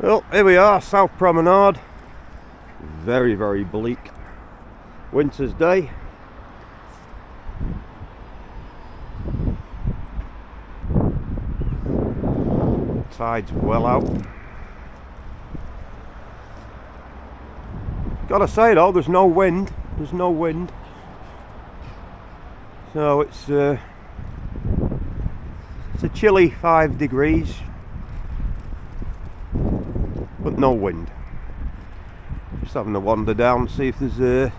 Well, here we are, South Promenade. Very, very bleak winter's day. Tide's well out. Gotta say though, there's no wind. So it's a chilly 5 degrees, but no wind. Just having a wander down, see if there's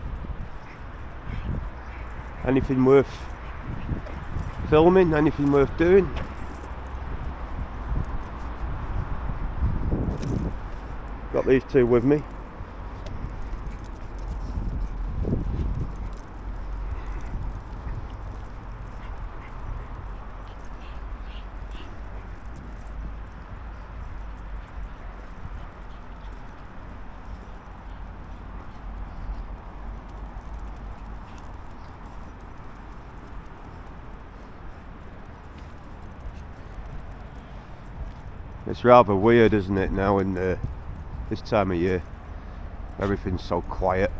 anything worth filming, anything worth doing. Got these two with me. It's rather weird, isn't it, now in this time of year? Everything's so quiet.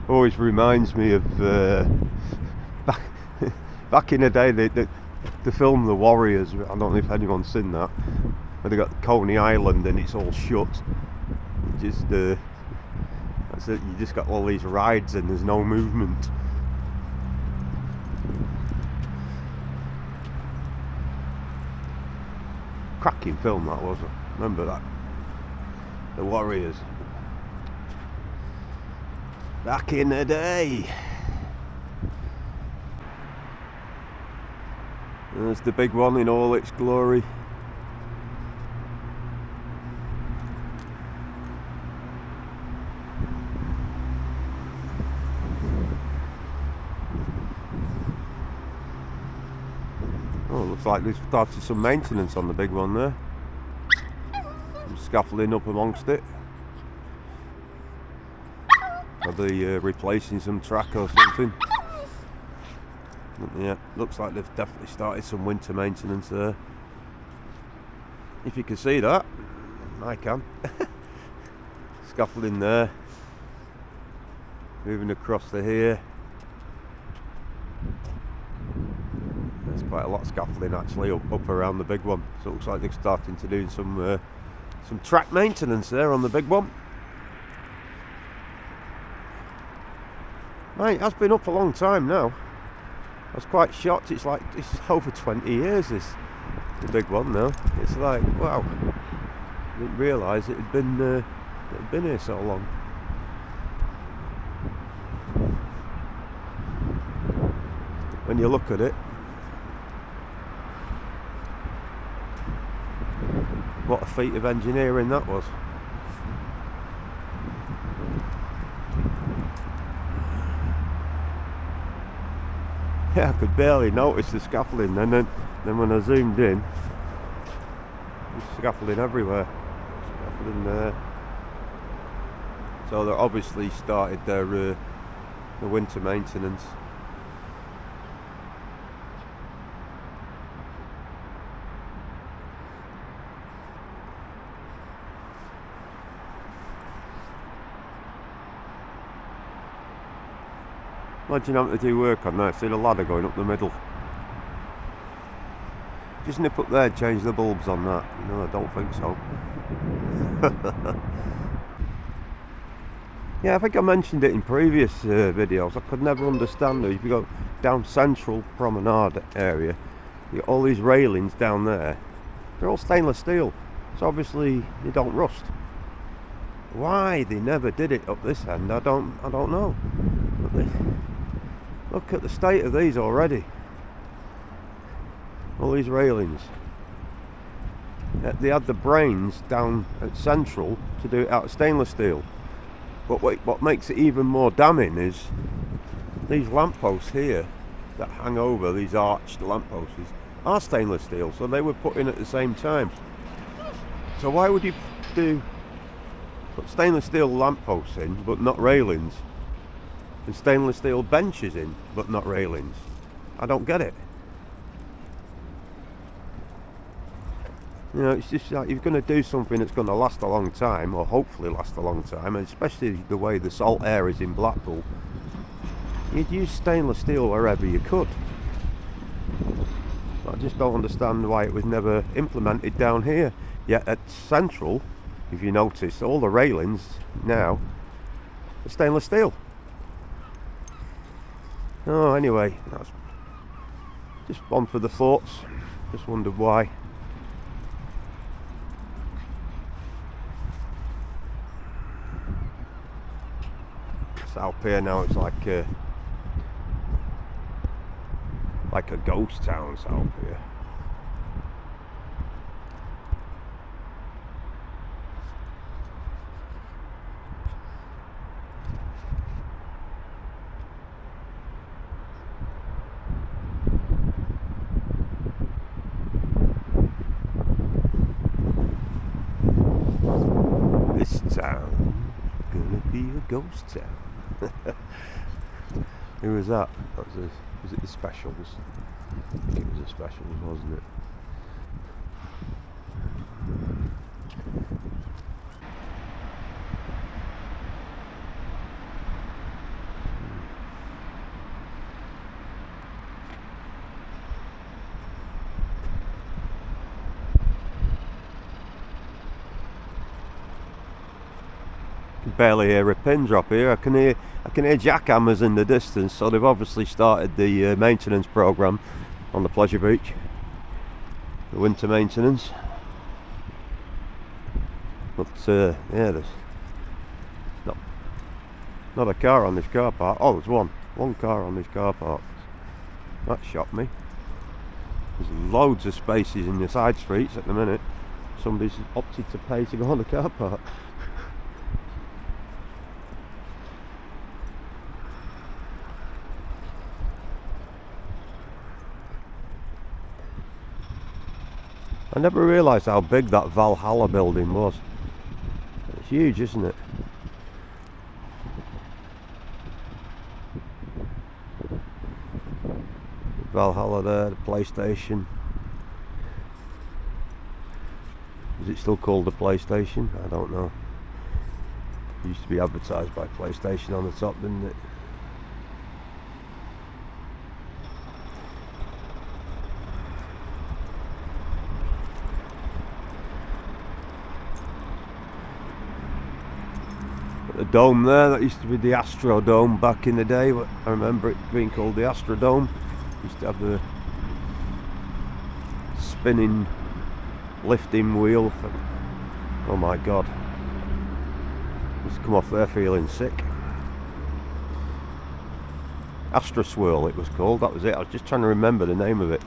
Always reminds me of back in the day, the film The Warriors. I don't know if anyone's seen that. Where they got Coney Island and it's all shut. Just that's it. You just got all these rides and there's no movement. Cracking film that was. Remember that? The Warriors. Back in the day. There's the big one in all its glory. Oh, looks like they've started some maintenance on the big one there. Some scaffolding up amongst it. Are they replacing some track or something? Yeah, looks like they've definitely started some winter maintenance there. If you can see that, I can. Scaffolding there. Moving across to here. There's quite a lot of scaffolding actually up around the big one. So it looks like they're starting to do some track maintenance there on the big one. Mate, it has been up a long time now. I was quite shocked. It's over 20 years this the big one now. It's like, wow. I didn't realise it had been here so long. When you look at it, what a feat of engineering that was. Yeah, I could barely notice the scaffolding, and then when I zoomed in, there's scaffolding everywhere. Scaffolding there. So they obviously started their the winter maintenance. Imagine having to do work on that. See the ladder going up the middle. Just nip up there and change the bulbs on that. No, I don't think so. Yeah, I think I mentioned it in previous videos. I could never understand it. If you go down Central Promenade area, you got all these railings down there. They're all stainless steel, so obviously they don't rust. Why they never did it up this end, I don't know. But look at the state of these already. All these railings. They had the brains down at Central to do it out of stainless steel. But what makes it even more damning is these lampposts here that hang over, these arched lampposts, are stainless steel. So they were put in at the same time. So why would you do Put stainless steel lampposts in, but not railings. And stainless steel benches in, but not railings. I don't get it. You know, it's just like, you're going to do something that's going to last a long time, or hopefully last a long time, and especially the way the salt air is in Blackpool, you'd use stainless steel wherever you could. I just don't understand why it was never implemented down here. Yet at Central, if you notice, all the railings now are stainless steel. Oh, anyway, that's just one for the thoughts. Just wondered why. South Pier now, it's like a ghost town, South Pier. This town gonna be a ghost town. Who was that? Was it the Specials? I think it was the Specials, wasn't it? I can barely hear a pin drop here. I can hear jackhammers in the distance, so they've obviously started the maintenance programme on the pleasure beach, the winter maintenance. But yeah, there's not a car on this car park. Oh, there's one car on this car park. That shocked me. There's loads of spaces in the side streets at the minute. Somebody's opted to pay to go on the car park. I never realised how big that Valhalla building was. It's huge, isn't it? Valhalla there, the PlayStation. Is it still called the PlayStation? I don't know. It used to be advertised by PlayStation on the top, didn't it? The dome there, that used to be the Astro Dome back in the day. I remember it being called the Astro Dome. Used to have the spinning lifting wheel. Oh my god, just come off there feeling sick. Astro Swirl it was called, that was it. I was just trying to remember the name of it.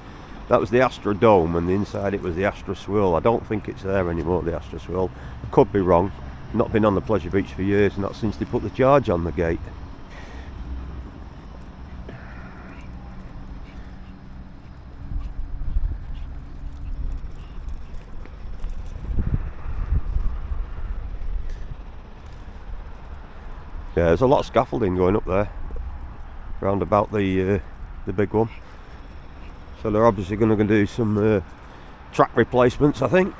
That was the Astro Dome, and the inside it was the Astro Swirl. I don't think it's there anymore, the Astro Swirl. I could be wrong. Not been on the pleasure beach for years, not since they put the charge on the gate. Yeah, there's a lot of scaffolding going up there, round about the big one. So they're obviously going to do some track replacements, I think.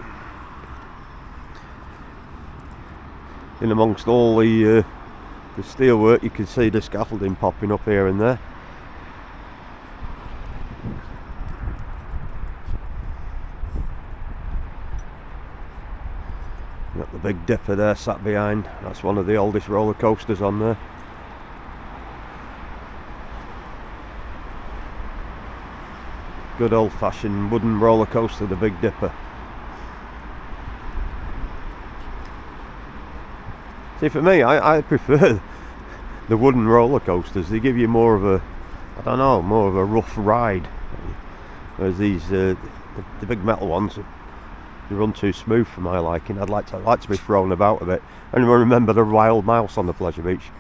In amongst all the steelwork, you can see the scaffolding popping up here and there. Got the Big Dipper there sat behind. That's one of the oldest roller coasters on there. Good old-fashioned wooden roller coaster, the Big Dipper. See, for me, I prefer the wooden roller coasters. They give you more of a, I don't know, more of a rough ride. Whereas these, the big metal ones, they run too smooth for my liking. I'd like to be thrown about a bit. Anyone remember the Wild Mouse on the pleasure beach?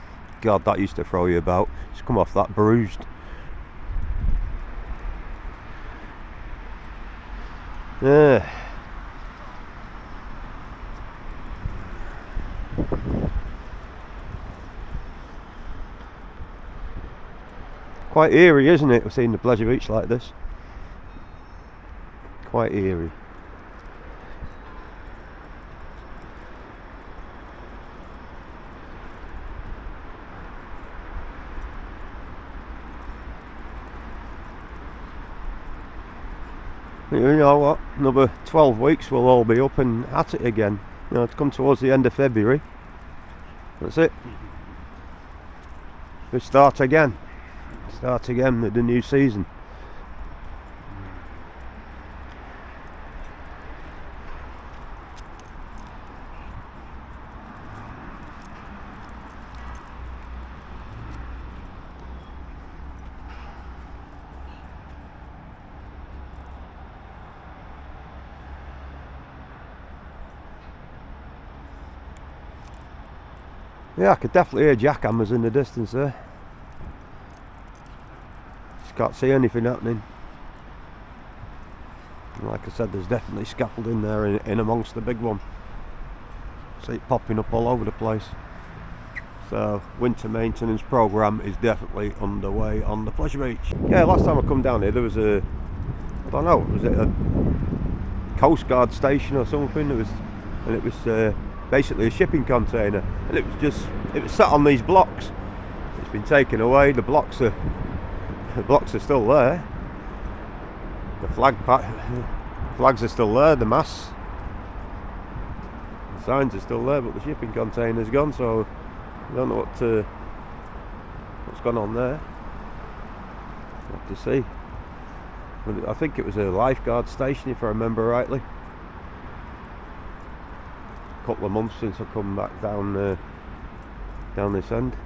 God, that used to throw you about. Just come off that bruised. Yeah. Quite eerie, isn't it, seeing the pleasure beach like this? Quite eerie. You know what, another 12 weeks we'll all be up and at it again. You know, it's come towards the end of February. That's it. We start again with the new season. Yeah, I could definitely hear jackhammers in the distance there. Just can't see anything happening. And like I said, there's definitely scaffolding there in amongst the big one. See it popping up all over the place. So winter maintenance programme is definitely underway on the pleasure beach. Yeah, last time I come down here there was a, I don't know, was it a Coast Guard station or something? It was basically a shipping container, and it was sat on these blocks. It's been taken away. The blocks are still there. The flags are still there. The masts, the signs are still there, but the shipping container's gone. So I don't know what's gone on there. We'll have to see. But I think it was a lifeguard station, if I remember rightly. Couple of months since I come back down this end.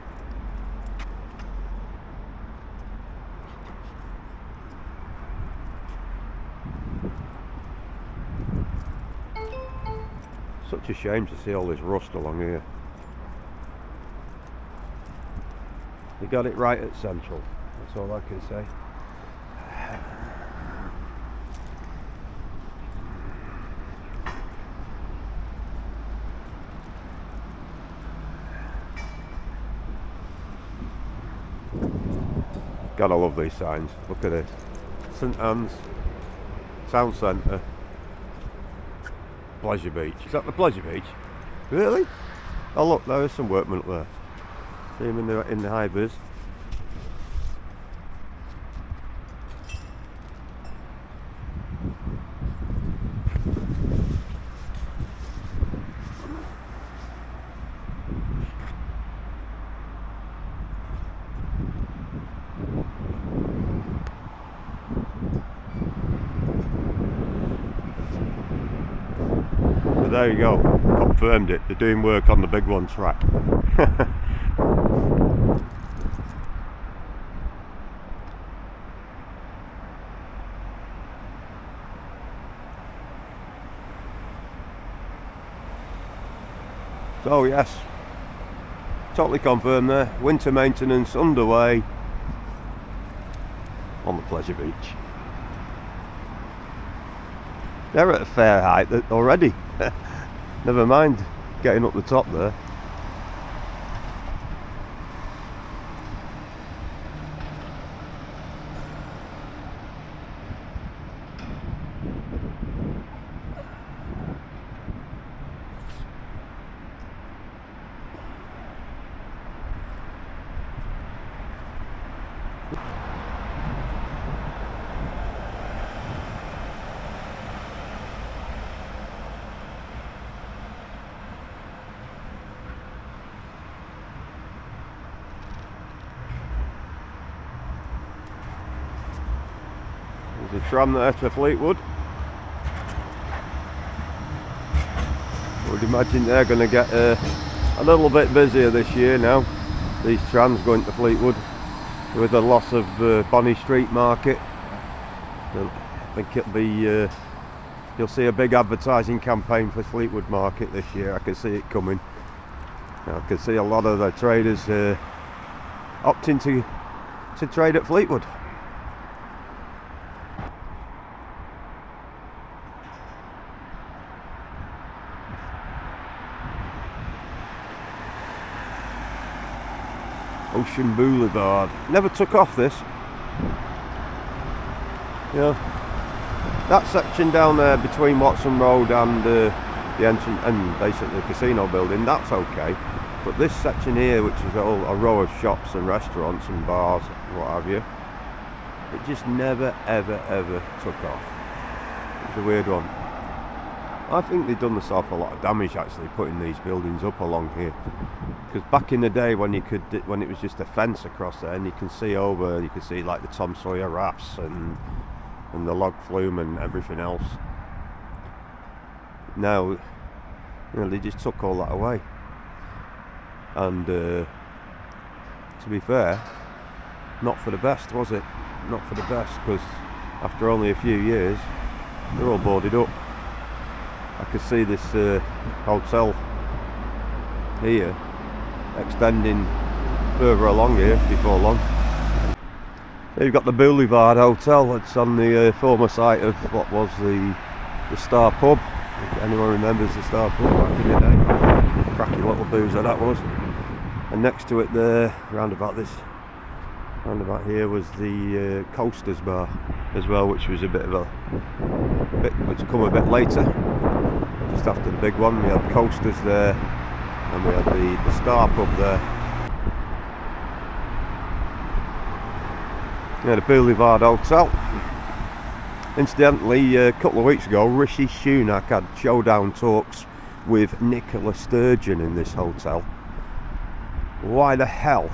Such a shame to see all this rust along here. They got it right at Central, that's all I can say. Gotta love these signs. Look at this. St Anne's Sound Centre, Pleasure Beach. Is that the Pleasure Beach? Really? Oh look, there is some workmen up there. See them in the high vis. There you go, confirmed it. They're doing work on the big one track. So yes, totally confirmed there. Winter maintenance underway on the Pleasure Beach. They're at a fair height already. Never mind getting up the top there. There's a tram there to Fleetwood. I would imagine they're going to get a little bit busier this year now. These trams going to Fleetwood with the loss of Bonnie Street Market. I think it'll be you'll see a big advertising campaign for Fleetwood Market this year. I can see it coming. I can see a lot of the traders opting to trade at Fleetwood. Ocean Boulevard. Never took off this. Yeah. That section down there between Watson Road and the entrance and basically the casino building, that's okay. But this section here, which is all a row of shops and restaurants and bars and what have you, it just never ever took off. It's a weird one. I think they've done themselves a lot of damage actually putting these buildings up along here. Because back in the day when when it was just a fence across there and you can see over, you can see like the Tom Sawyer rafts and the log flume and everything else. Now, they just took all that away. And to be fair, not for the best, was it? Not for the best, because after only a few years, they're all boarded up. I could see this hotel here extending further along here before long. So you've got the Boulevard Hotel. It's on the former site of what was the Star Pub. If anyone remembers the Star Pub back in the day, cracking little boozer that was. And next to it there, roundabout here, was the Coasters Bar as well, which was which come a bit later, just after the big one. We had Coasters there, and we had the Star Pub there. Yeah, the Boulevard Hotel. Incidentally, a couple of weeks ago, Rishi Sunak had showdown talks with Nicola Sturgeon in this hotel. Why the hell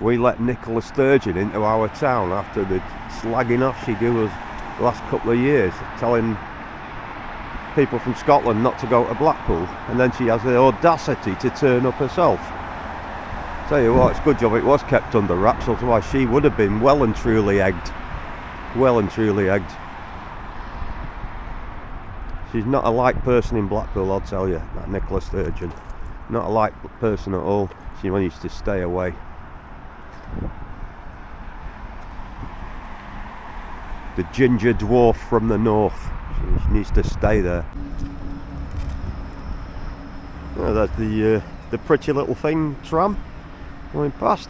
we let Nicola Sturgeon into our town after the slagging off she gave us the last couple of years, telling people from Scotland not to go to Blackpool, and then she has the audacity to turn up herself. Tell you what, it's a good job it was kept under wraps, otherwise she would have been well and truly egged. Well and truly egged. She's not a liked person in Blackpool, I'll tell you, that Nicola Sturgeon. Not a liked person at all. She managed to stay away. The ginger dwarf from the north. She needs to stay there. Oh, that's the pretty little thing tram going past.